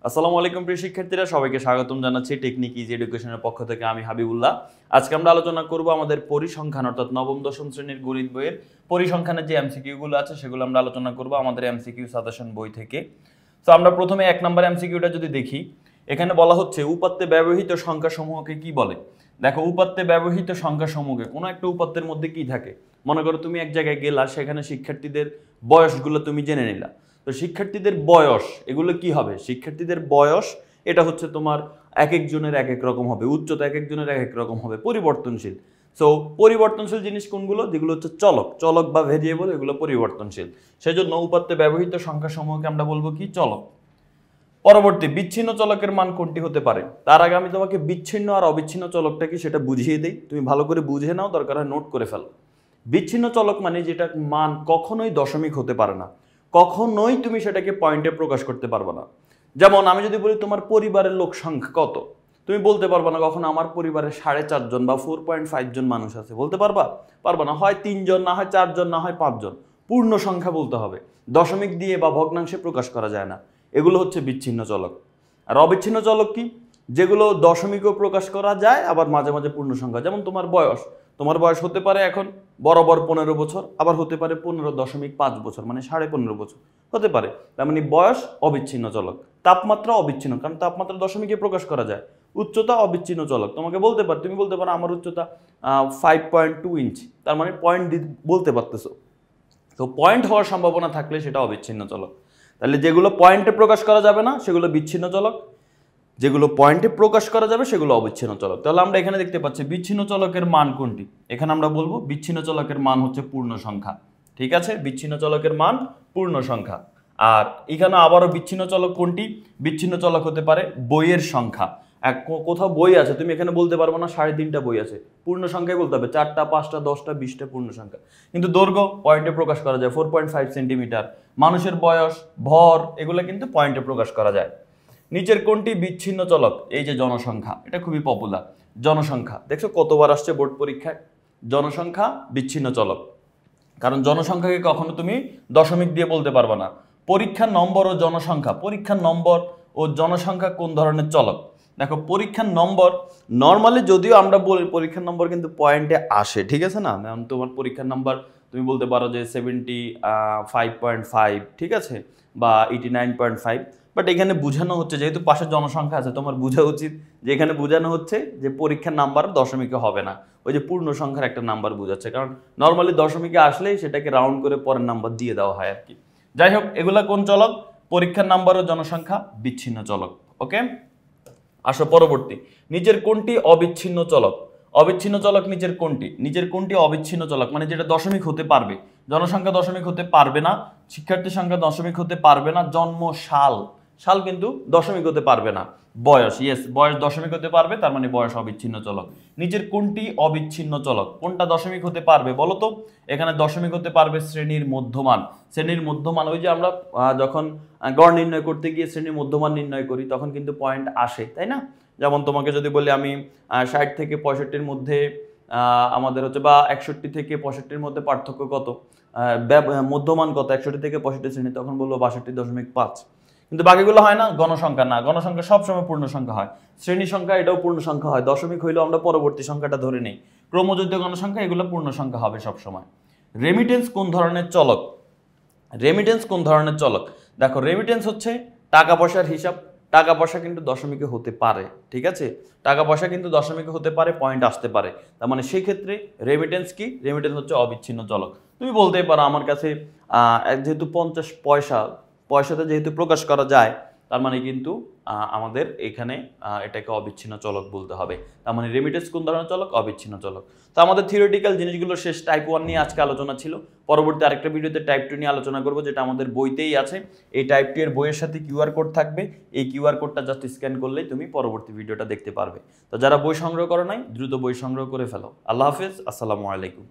আসসালামু আলাইকুম প্রিয় শিক্ষার্থীরা, সবাইকে স্বাগতম জানাচ্ছি টেকনিক ইজি এডুকেশনের পক্ষ থেকে। আমি হাবিবুল্লাহ। আজকে আমরা আলোচনা করব আমাদের পরিসংখ্যান অর্থাৎ নবম দশম শ্রেণীর গণিত বইয়ের পরিসংখ্যানের যে এমসিকিউ গুলো আছে সেগুলো আমরা আলোচনা করব আমাদের এমসিকিউ সাজেশন বই থেকে। তো আমরা প্রথমে 1 নম্বর এমসিকিউটা যদি দেখি, এখানে বলা হচ্ছে উপাত্তে ব্যবহৃত সংখ্যাসমূহকে কি বলে। দেখো, উপাত্তে ব্যবহৃত সংখ্যাসমূহকে কোনো একটা উপাত্তের মধ্যে কি থাকে। মনে করো তুমি এক জায়গায় গেলা, সেখানে শিক্ষার্থীদের বয়সগুলো তুমি জেনে নিলা। তো শিক্ষার্থীদের বয়স এগুলো কি হবে? শিক্ষার্থীদের বয়স এটা হচ্ছে তোমার এক একজনের এক এক রকম হবে, উচ্চতা এক একজনের এক এক রকম হবে, পরিবর্তনশীল। সো পরিবর্তনশীল জিনিস কোনগুলো? যেগুলো হচ্ছে চলক, চলক বা ভেরিয়েবল, এগুলো পরিবর্তনশীল। সেজন্য উপাত্তে ব্যবহৃত সংখ্যাসমূহকে আমরা বলবো কি? চলক। পরবর্তী, বিচ্ছিন্ন চলকের মান কোনটি হতে পারে? তার আগে আমি তোমাকে বিচ্ছিন্ন আর অবিচ্ছিন্ন চলকটা কি সেটা বুঝিয়ে দেই, তুমি ভালো করে বুঝে নাও, দরকার হয় নোট করে ফেলো। বিচ্ছিন্ন চলক মানে যেটা মান কখনোই দশমিক হতে পারে না, কখনোই তুমি সেটাকে পয়েন্টে প্রকাশ করতে পারবে না। যেমন আমি যদি বলি তোমার পরিবারের লোক সংখ্যা কত, তুমি বলতে পারবে না কখনো আমার পরিবারে 4.5 জন বা 4.5 জন মানুষ আছে, বলতে পারবা? পারবা না। হয় 3 জন, না হয় 4 জন, না হয় 5 জন। পূর্ণ সংখ্যা বলতে হবে, দশমিক দিয়ে বা ভগ্নাংশে প্রকাশ করা যায় না। এগুলো হচ্ছে বিচ্ছিন্ন চলক। আর অবিচ্ছিন্ন চলক কি? যেগুলো দশমিকও প্রকাশ করা যায়, আবার মাঝে মাঝে পূর্ণ সংখ্যা। যেমন তোমার বয়স, তোমার বয়স হতে পারে এখন বরাবর 15 বছর, আবার হতে পারে 15.5 বছর, মানে 15.5 বছর হতে পারে। তার মানে বয়স অবিচ্ছিন্ন চলক। তাপমাত্রা অবিচ্ছিন্ন, কারণ তাপমাত্রা দশমিকে প্রকাশ করা যায়। উচ্চতা অবিচ্ছিন্ন চলক। তোমাকে বলতে পার, তুমি বলতে পারো আমার উচ্চতা 5.2 ইঞ্চি, তার মানে পয়েন্ট বলতে পারতেছো। তো পয়েন্ট হওয়ার সম্ভাবনা থাকলে সেটা অবিচ্ছিন্ন চলক। তাহলে যেগুলো পয়েন্টে প্রকাশ করা যাবে না সেগুলো বিচ্ছিন্ন চলক, যেগুলো পয়েন্টে প্রকাশ করা যাবে সেগুলো অবিচ্ছিন্ন চলক। তাহলে আমরা এখানে দেখতে পাচ্ছি বিচ্ছিন্ন চলকের মান কোনটি। এখানে আমরা বলবো বিচ্ছিন্ন চলকের মান হচ্ছে পূর্ণ সংখ্যা। ঠিক আছে, বিচ্ছিন্ন চলকের মান পূর্ণ সংখ্যা। আর এখানে আবারও বিচ্ছিন্ন চলক কোনটি? বিচ্ছিন্ন চলক হতে পারে বইয়ের সংখ্যা। কোথাও বই আছে, তুমি এখানে বলতে পারবো না 3.5টা বই আছে, পূর্ণ সংখ্যায় বলতে হবে 4টা, 5টা, 10টা, 20টা পূর্ণ সংখ্যা। কিন্তু দৈর্ঘ্য পয়েন্টে প্রকাশ করা যায়, 4.5 সেন্টিমিটার। মানুষের বয়স, ভর, এগুলো কিন্তু পয়েন্টে প্রকাশ করা যায়। নিচের কোনটি বিচ্ছিন্ন চলক? এই যে জনসংখ্যা, এটা খুবই পপুলার। জনসংখ্যা দেখছো কতবার আসছে বোর্ড পরীক্ষায়। জনসংখ্যা বিচ্ছিন্ন চলক, কারণ জনসংখ্যাকে কখনো তুমি দশমিক দিয়ে বলতে পারবে না। পরীক্ষার নম্বর ও জনসংখ্যা, পরীক্ষার নম্বর ও জনসংখ্যা কোন ধরনের চলক? দেখো, পরীক্ষার নম্বর নর্মালি যদিও আমরা বলি পরীক্ষার নম্বর কিন্তু পয়েন্টে আসে, ঠিক আছে না? তোমার পরীক্ষার নাম্বার তুমি বলতে পারো যে 75.5, ঠিক আছে, বা 89.5। বাট এখানে বোঝানো হচ্ছে, যেহেতু পাশের জনসংখ্যা আছে, তোমার বোঝা উচিত যে এখানে বোঝানো হচ্ছে যে পরীক্ষার নাম্বার দশমিকে হবে না, ওই যে পূর্ণ সংখ্যার একটা নাম্বার বোঝাচ্ছে। কারণ নর্মালি দশমিকে আসলেই সেটাকে রাউন্ড করে পরের নাম্বার দিয়ে দেওয়া হয় আর কি। যাই হোক, এগুলা কোন চলক? পরীক্ষার নাম্বার ও জনসংখ্যা বিচ্ছিন্ন চলক। ওকে, আসো পরবর্তী। নিচের কোনটি অবিচ্ছিন্ন চলক? অবিচ্ছিন্ন চলক নিচের কোনটি? নিচের কোনটি অবিচ্ছিন্ন চলক মানে যেটা দশমিক হতে পারবে? জনসংখ্যা দশমিক হতে পারবে না, শিক্ষার্থী সংখ্যা দশমিক হতে পারবে না, জন্ম সাল, সাল কিন্তু দশমিক হতে পারবে না। বয়স, ইয়েস, বয়স দশমিক হতে পারবে, তার মানে বয়স অবিচ্ছিন্ন চলক। নিচের কোনটি অবিচ্ছিন্ন চলক? কোনটা দশমিক হতে পারবে বলো তো? এখানে দশমিক হতে পারবে শ্রেণীর মধ্যমান। শ্রেণীর মধ্যমান, ওই যে আমরা যখন গড় নির্ণয় করতে গিয়ে শ্রেণীর মধ্যমান নির্ণয় করি তখন কিন্তু পয়েন্ট আসে, তাই না? যেমন তোমাকে যদি বলি আমি 60 থেকে 65-র মধ্যে আমাদের হচ্ছে, বা 61 থেকে 65-র মধ্যে পার্থক্য কত, মধ্যমান কত 61 থেকে 65 শ্রেণী, তখন বলবো 62.5। কিন্তু বাকিগুলো হয় না, গণসংখ্যা না, গণসংখ্যা সবসময় পূর্ণ সংখ্যা হয়। শ্রেণী সংখ্যা এটাও পূর্ণ সংখ্যা হয়, দশমিক হইলেও আমরা পরবর্তী সংখ্যাটা ধরে নেই। ক্রমযোজিত গণসংখ্যা এগুলো পূর্ণ সংখ্যা হবে সবসময়। রেমিটেন্স কোন ধরনের চলক? রেমিটেন্স কোন ধরনের চলক? দেখো, রেমিটেন্স হচ্ছে টাকা পয়সার হিসাব। টাকা পয়সা কিন্তু দশমিকে হতে পারে, ঠিক আছে, টাকা পয়সা কিন্তু দশমিকে হতে পারে, পয়েন্ট আসতে পারে। তার মানে সেই ক্ষেত্রে রেমিটেন্স কি? রেমিটেন্স হচ্ছে অবিচ্ছিন্ন চলক। তুমি বলতেই পারো আমার কাছে যেহেতু 50 পয়সা, পয়সাতে যেহেতু প্রকাশ করা যায়, তার মানে কিন্তু আমাদের এখানে এটাকে অবিচ্ছিন্ন চলক বলতে হবে। তার মানে রেমিটেন্স কোন ধরনের চলক? অবিচ্ছিন্ন চলক। তো আমাদের থিওরিটিক্যাল জিনিসগুলো শেষ। টাইপ 1 নিয়ে আজকে আলোচনা ছিল। পরবর্তী আরেকটা ভিডিওতে টাইপ 2 নিয়ে আলোচনা করবো, যেটা আমাদের বইতেই আছে। এই টাইপ 2 এর বইয়ের সাথে কিউআর কোড থাকবে, এই কিউআর কোডটা জাস্ট স্ক্যান করলেই তুমি পরবর্তী ভিডিওটা দেখতে পারবে। তো যারা বই সংগ্রহ করো নাই, দ্রুত বই সংগ্রহ করে ফেলো। আল্লাহ হাফেজ, আসসালামু আলাইকুম।